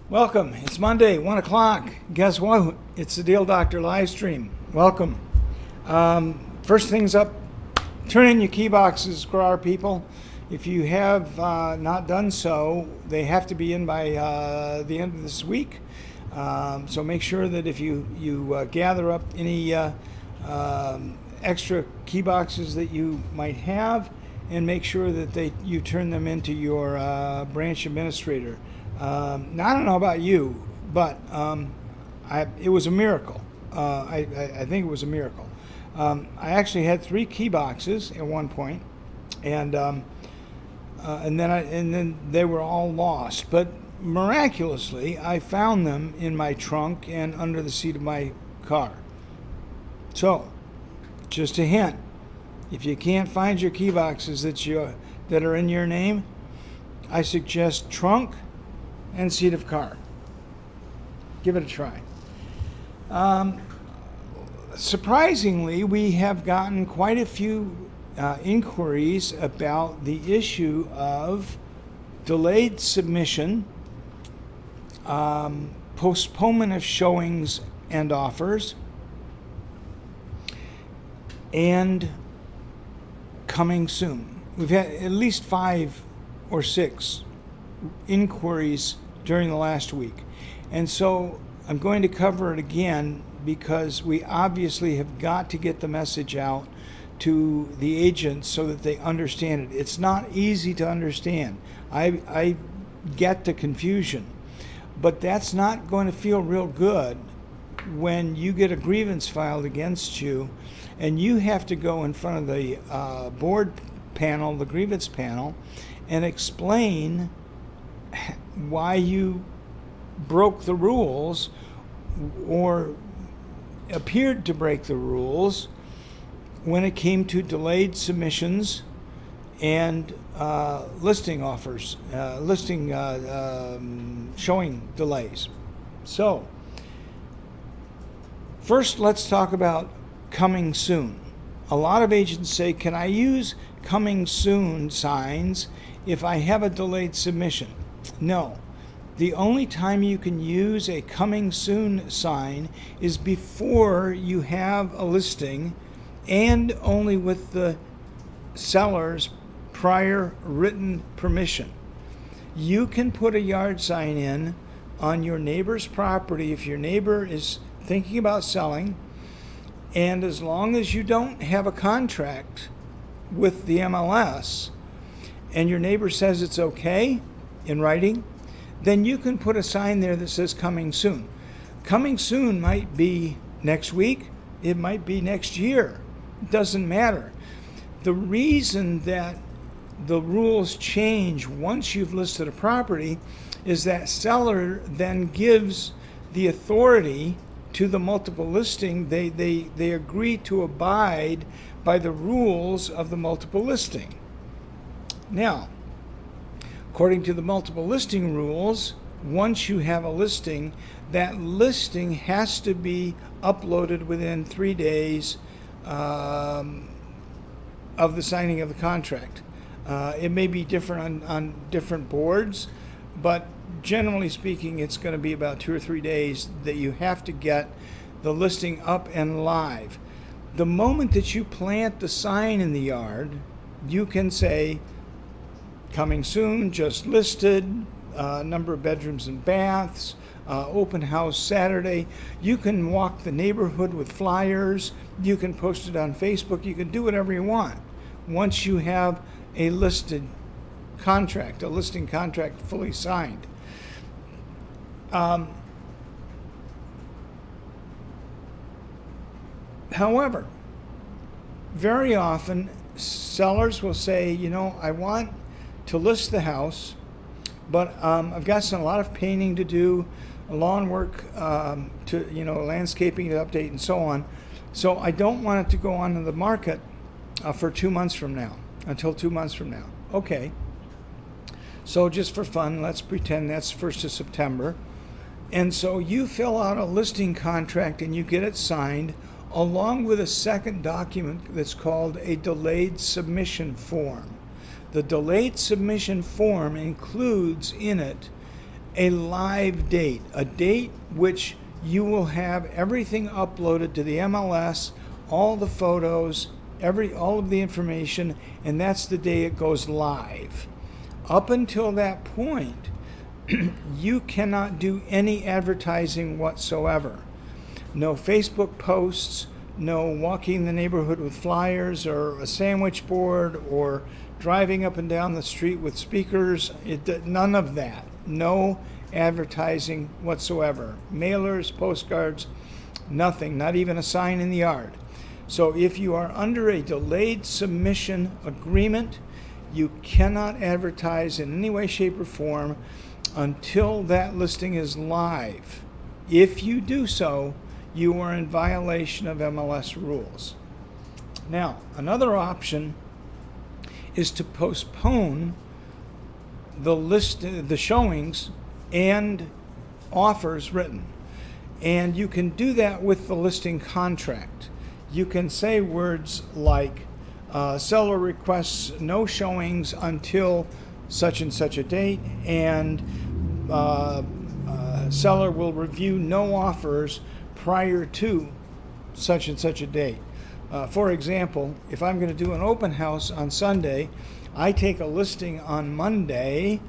Welcome. It's Monday, 1 o'clock. Guess what? It's the Deal Doctor live stream. Welcome. First things up, turn in your key boxes for our people. If you have not done so, they have to be in by the end of this week. So make sure that if you gather up any extra key boxes that you might have, and make sure that you turn them into your branch administrator. Now, I don't know about you, but it was a miracle. I think it was a miracle. I actually had 3 key boxes at one point, and then they were all lost. But miraculously, I found them in my trunk and under the seat of my car. So, just a hint: if you can't find your key boxes that are in your name, I suggest trunk and seat of car. Give it a try. Surprisingly, we have gotten quite a few inquiries about the issue of delayed submission, postponement of showings and offers, and coming soon. We've had at least 5 or 6 inquiries during the last week. And so I'm going to cover it again because we obviously have got to get the message out to the agents so that they understand it. It's not easy to understand. I get the confusion, but that's not going to feel real good when you get a grievance filed against you and you have to go in front of the board panel, the grievance panel, and explain why you broke the rules or appeared to break the rules when it came to delayed submissions and listing offers, showing delays. So, first let's talk about coming soon. A lot of agents say, can I use coming soon signs if I have a delayed submission? No. The only time you can use a coming soon sign is before you have a listing and only with the seller's prior written permission. You can put a yard sign in on your neighbor's property if your neighbor is thinking about selling, and as long as you don't have a contract with the MLS and your neighbor says it's okay in writing, then you can put a sign there that says coming soon. Coming soon might be next week, it might be next year. It doesn't matter. The reason that the rules change once you've listed a property is that seller then gives the authority to the multiple listing. They agree to abide by the rules of the multiple listing. Now, according to the multiple listing rules, once you have a listing, that listing has to be uploaded within 3 days of the signing of the contract. It may be different on different boards, but generally speaking, it's going to be about 2 or 3 days that you have to get the listing up and live. The moment that you plant the sign in the yard, you can say, coming soon, just listed, number of bedrooms and baths, open house Saturday. You can walk the neighborhood with flyers. You can post it on Facebook. You can do whatever you want once you have a listing contract fully signed. However, very often sellers will say, I want to list the house, but I've got a lot of painting to do, lawn work, landscaping to update and so on. So I don't want it to go onto the market for 2 months from now, until 2 months from now. Okay. So just for fun, let's pretend that's 1st of September. And so you fill out a listing contract and you get it signed along with a second document that's called a delayed submission form. The delayed submission form includes in it a live date, a date which you will have everything uploaded to the MLS, all the photos, all of the information, and that's the day it goes live. Up until that point, you cannot do any advertising whatsoever. No Facebook posts, no walking the neighborhood with flyers or a sandwich board or driving up and down the street with speakers. None of that. No advertising whatsoever. Mailers, postcards, nothing, not even a sign in the yard. So if you are under a delayed submission agreement, you cannot advertise in any way, shape, or form until that listing is live. If you do so, you are in violation of MLS rules. Now, another option is to postpone the showings and offers written. And you can do that with the listing contract. You can say words like, seller requests no showings until such and such a date, and seller will review no offers prior to such and such a date. For example, if I'm going to do an open house on Sunday, I take a listing on Monday,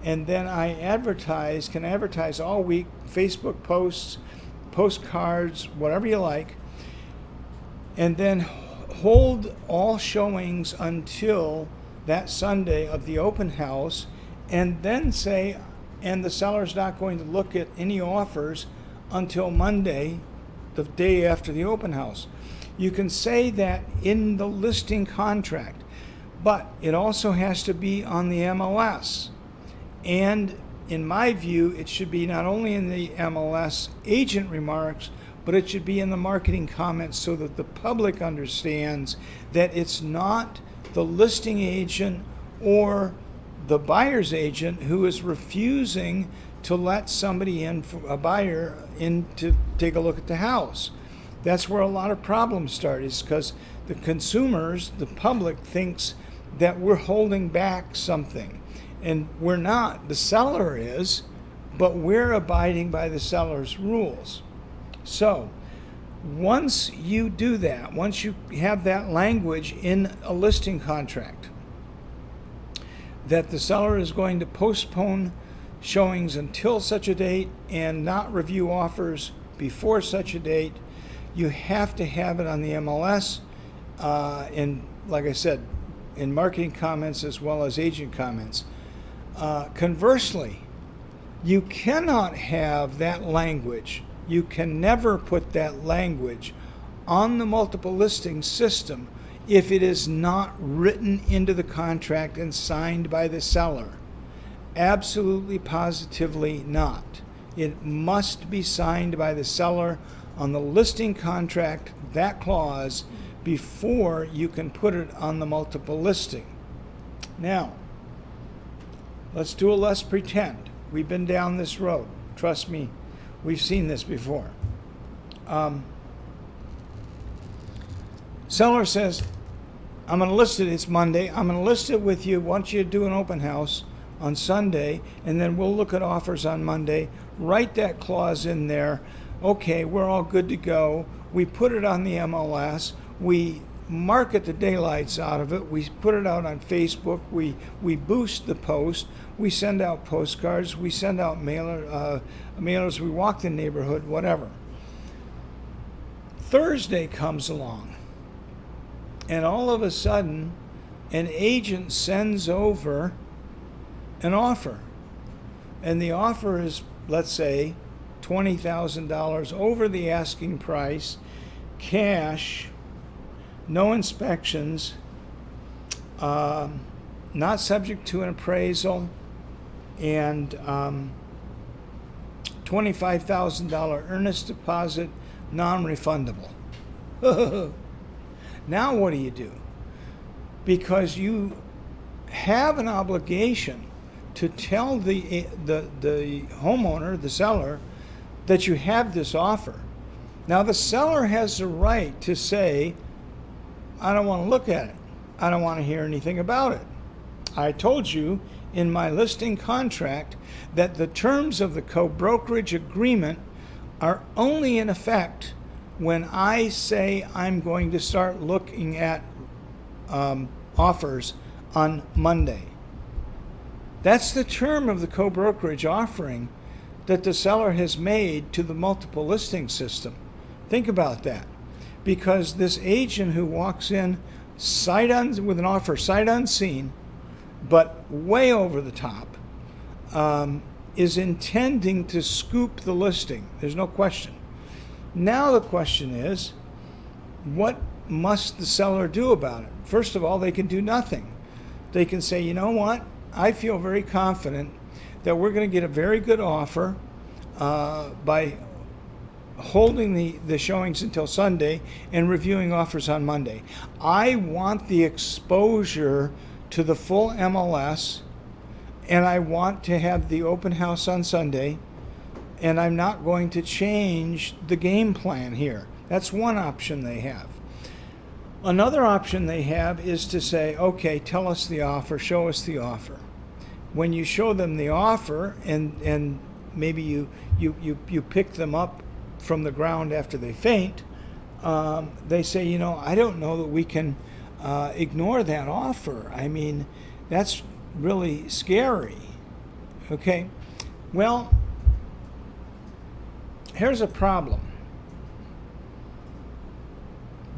and then I can advertise all week, Facebook posts, postcards, whatever you like, and then hold all showings until that Sunday of the open house, and then say, and the seller's not going to look at any offers until Monday, the day after the open house. You can say that in the listing contract, but it also has to be on the MLS. And in my view, it should be not only in the MLS agent remarks, but it should be in the marketing comments so that the public understands that it's not the listing agent or the buyer's agent who is refusing to let somebody in, a buyer in, to take a look at the house. That's where a lot of problems start, is because the consumers, the public, thinks that we're holding back something. And we're not. The seller is, but we're abiding by the seller's rules. So once you do that, once you have that language in a listing contract, that the seller is going to postpone showings until such a date and not review offers before such a date, you have to have it on the MLS, and like I said, in marketing comments as well as agent comments. Conversely, you cannot have that language. You can never put that language on the multiple listing system if it is not written into the contract and signed by the seller. Absolutely, positively not. It must be signed by the seller on the listing contract, that clause, before you can put it on the multiple listing. Now, let's do a let's pretend. We've been down this road. Trust me, we've seen this before. Seller says, I'm going to list it, it's Monday, I'm going to list it with you once you do an open house on Sunday, and then we'll look at offers on Monday. Write that clause in there. Okay, we're all good to go. We put it on the MLS. We market the daylights out of it. We put it out on Facebook. We boost the post. We send out postcards. We send out mailers. We walk the neighborhood, whatever. Thursday comes along, and all of a sudden, an agent sends over an offer. And the offer is, let's say, $20,000 over the asking price, cash, no inspections, not subject to an appraisal, and $25,000 earnest deposit, non-refundable. Now what do you do? Because you have an obligation to tell the homeowner, the seller, that you have this offer. Now the seller has the right to say, I don't want to look at it. I don't want to hear anything about it. I told you in my listing contract that the terms of the co-brokerage agreement are only in effect when I say I'm going to start looking at offers on Monday. That's the term of the co-brokerage offering that the seller has made to the multiple listing system. Think about that. Because this agent who walks in with an offer sight unseen, but way over the top, is intending to scoop the listing. There's no question. Now the question is, what must the seller do about it? First of all, they can do nothing. They can say, you know what? I feel very confident that we're going to get a very good offer by holding the showings until Sunday and reviewing offers on Monday. I want the exposure to the full MLS, and I want to have the open house on Sunday, and I'm not going to change the game plan here. That's one option they have. Another option they have is to say, okay, tell us the offer, show us the offer. When you show them the offer and maybe you pick them up from the ground after they faint, they say, you know, I don't know that we can ignore that offer. I mean, that's really scary. Okay? Well, here's a problem.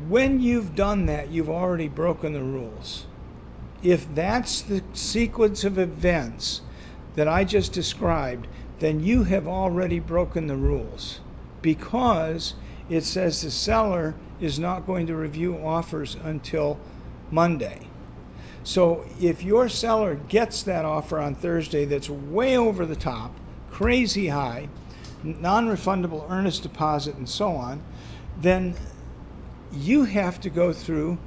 When you've done that, you've already broken the rules. If that's the sequence of events that I just described, then you have already broken the rules, because it says the seller is not going to review offers until Monday. So if your seller gets that offer on Thursday that's way over the top, crazy high, non-refundable earnest deposit and so on, then you have to go through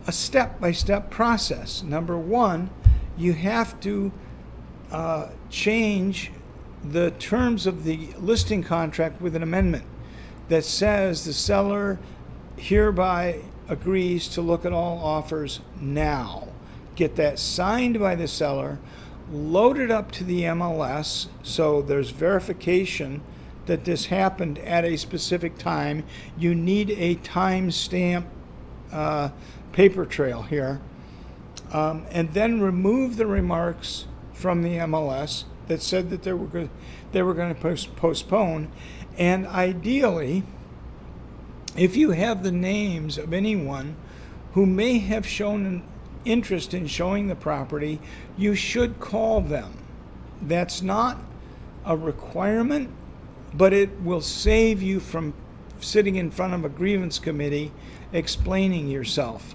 a step-by-step process. Number one, you have to change the terms of the listing contract with an amendment that says the seller hereby agrees to look at all offers now. Get that signed by the seller, load it up to the MLS so there's verification that this happened at a specific time. You need a timestamp paper trail here, and then remove the remarks from the MLS that said that they were going to postpone. And ideally, if you have the names of anyone who may have shown an interest in showing the property, you should call them. That's not a requirement, but it will save you from sitting in front of a grievance committee explaining yourself.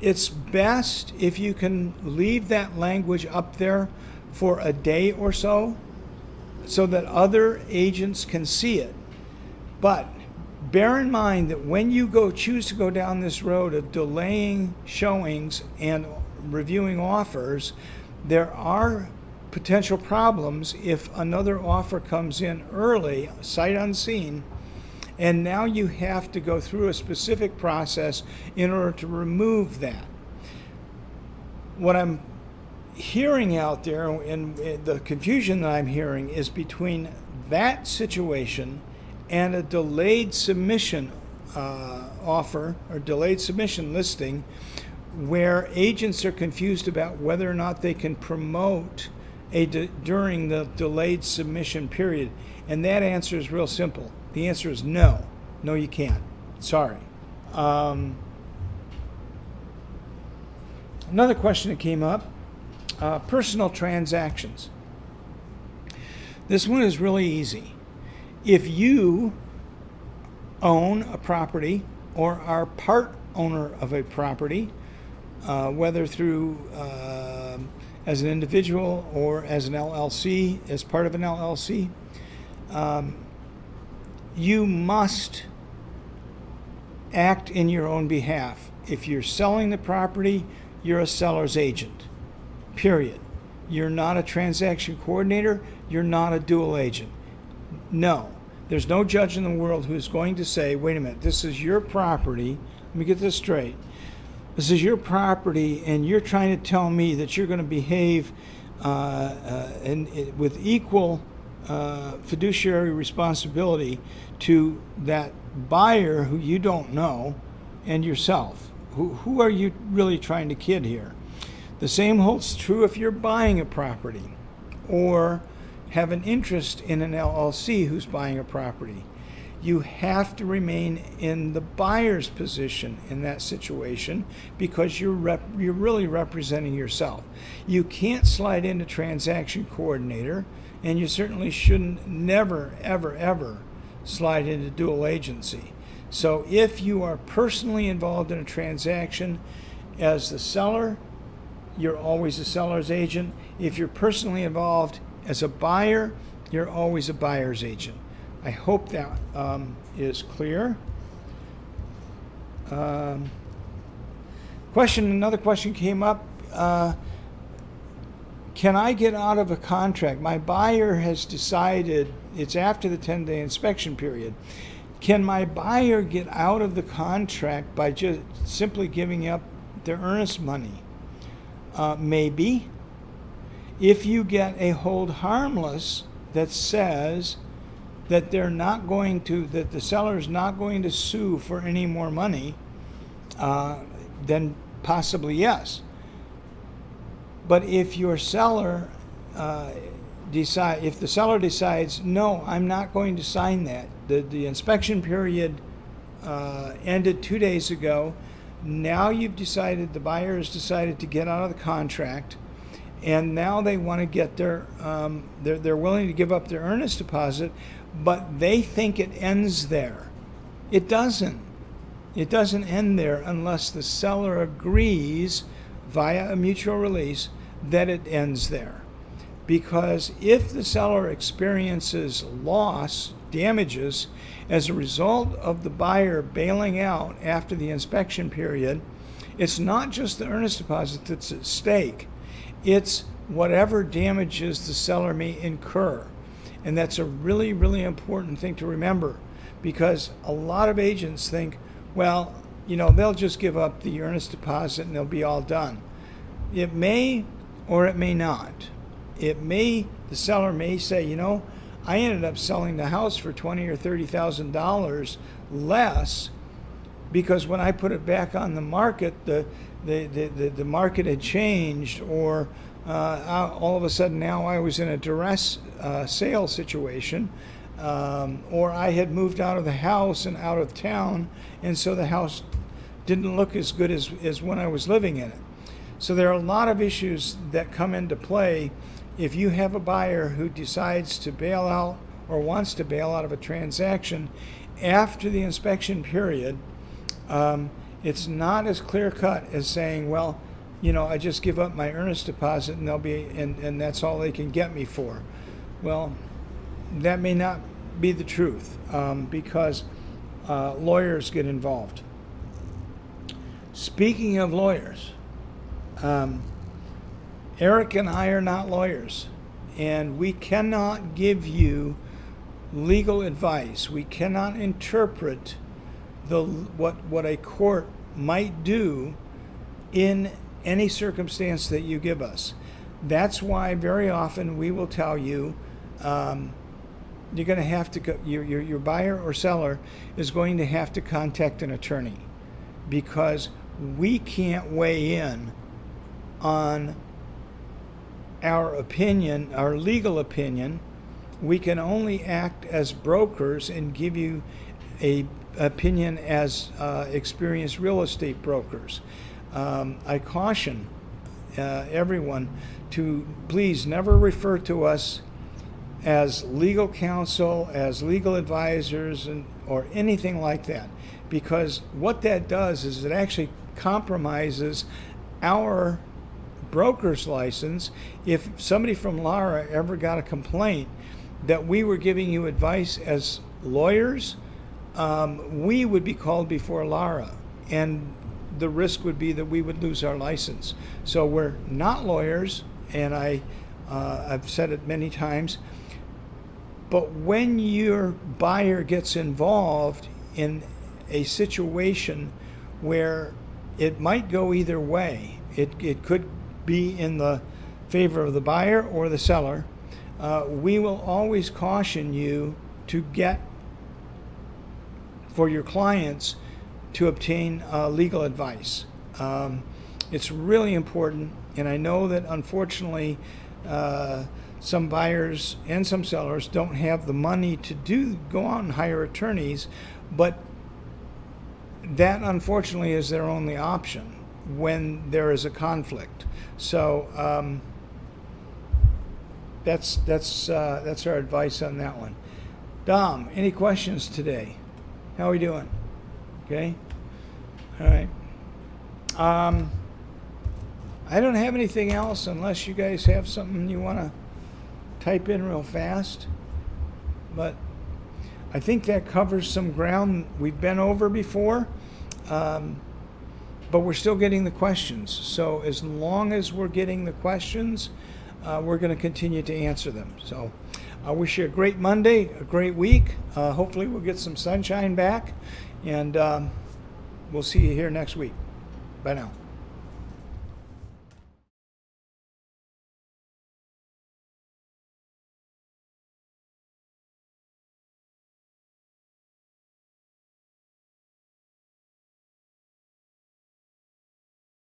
It's best if you can leave that language up there for a day or so that other agents can see it. But bear in mind that when you choose to go down this road of delaying showings and reviewing offers, there are potential problems if another offer comes in early, sight unseen, and now you have to go through a specific process in order to remove that. What I'm hearing out there, and the confusion that I'm hearing, is between that situation and a delayed submission offer or delayed submission listing, where agents are confused about whether or not they can promote during the delayed submission period. And that answer is real simple. The answer is no. No, you can't. Sorry. Another question that came up, personal transactions. This one is really easy. If you own a property or are part owner of a property, whether through as an individual or as an LLC, as part of an LLC, you must act in your own behalf. If you're selling the property, you're a seller's agent, period. You're not a transaction coordinator. You're not a dual agent. No, there's no judge in the world who's going to say, wait a minute, this is your property. Let me get this straight. This is your property, and you're trying to tell me that you're going to behave with equal fiduciary responsibility to that buyer who you don't know and yourself. Who are you really trying to kid here? The same holds true if you're buying a property or have an interest in an LLC who's buying a property. You have to remain in the buyer's position in that situation because you're really representing yourself. You can't slide into transaction coordinator, and you certainly shouldn't never, ever, ever slide into dual agency. So if you are personally involved in a transaction as the seller, you're always a seller's agent. If you're personally involved as a buyer, you're always a buyer's agent. I hope that is clear. Another question came up. Can I get out of a contract? My buyer has decided, it's after the 10-day inspection period. Can my buyer get out of the contract by just simply giving up their earnest money? Maybe. If you get a hold harmless that says that that the seller is not going to sue for any more money, then possibly yes. But if your seller if the seller decides, no, I'm not going to sign that, the inspection period ended 2 days ago, now you've decided, the buyer has decided to get out of the contract, and now they want to get they're willing to give up their earnest deposit, but they think it ends there. It doesn't. It doesn't end there unless the seller agrees via a mutual release that it ends there. Because if the seller experiences loss, damages, as a result of the buyer bailing out after the inspection period, it's not just the earnest deposit that's at stake. It's whatever damages the seller may incur. And that's a really, really important thing to remember, because a lot of agents think, well, they'll just give up the earnest deposit and they'll be all done. It may or it may not. The seller may say, I ended up selling the house for $20,000 or $30,000 less because when I put it back on the market, the market had changed, or all of a sudden now I was in a duress sale situation, or I had moved out of the house and out of town, and so the house didn't look as good as when I was living in it. So there are a lot of issues that come into play if you have a buyer who decides to bail out or wants to bail out of a transaction after the inspection period. It's not as clear cut as saying, well, I just give up my earnest deposit and and that's all they can get me for. Well, that may not be the truth, because lawyers get involved. Speaking of lawyers, Eric and I are not lawyers, and we cannot give you legal advice. We cannot interpret what a court might do in any circumstance that you give us. That's why very often we will tell you you're going to have to go, your buyer or seller is going to have to contact an attorney, because we can't weigh in on our opinion, our legal opinion. We can only act as brokers and give you a opinion as experienced real estate brokers. I caution everyone to please never refer to us as legal counsel, as legal advisors, or anything like that, because what that does is it actually compromises our broker's license. If somebody from Lara ever got a complaint that we were giving you advice as lawyers, we would be called before Lara, and the risk would be that we would lose our license. So we're not lawyers, and I've said it many times, but when your buyer gets involved in a situation where it might go either way. It could be in the favor of the buyer or the seller. We will always caution you to get, for your clients, to obtain legal advice. It's really important, and I know that unfortunately some buyers and some sellers don't have the money to go out and hire attorneys, but that unfortunately is their only option when there is a conflict. So that's our advice on that one. Dom, any questions today? How are we doing? Okay. All right. I don't have anything else unless you guys have something you want to type in real fast. But I think that covers some ground we've been over before. But we're still getting the questions. So as long as we're getting the questions, we're going to continue to answer them. So I wish you a great Monday, a great week. Hopefully we'll get some sunshine back. And we'll see you here next week. Bye now.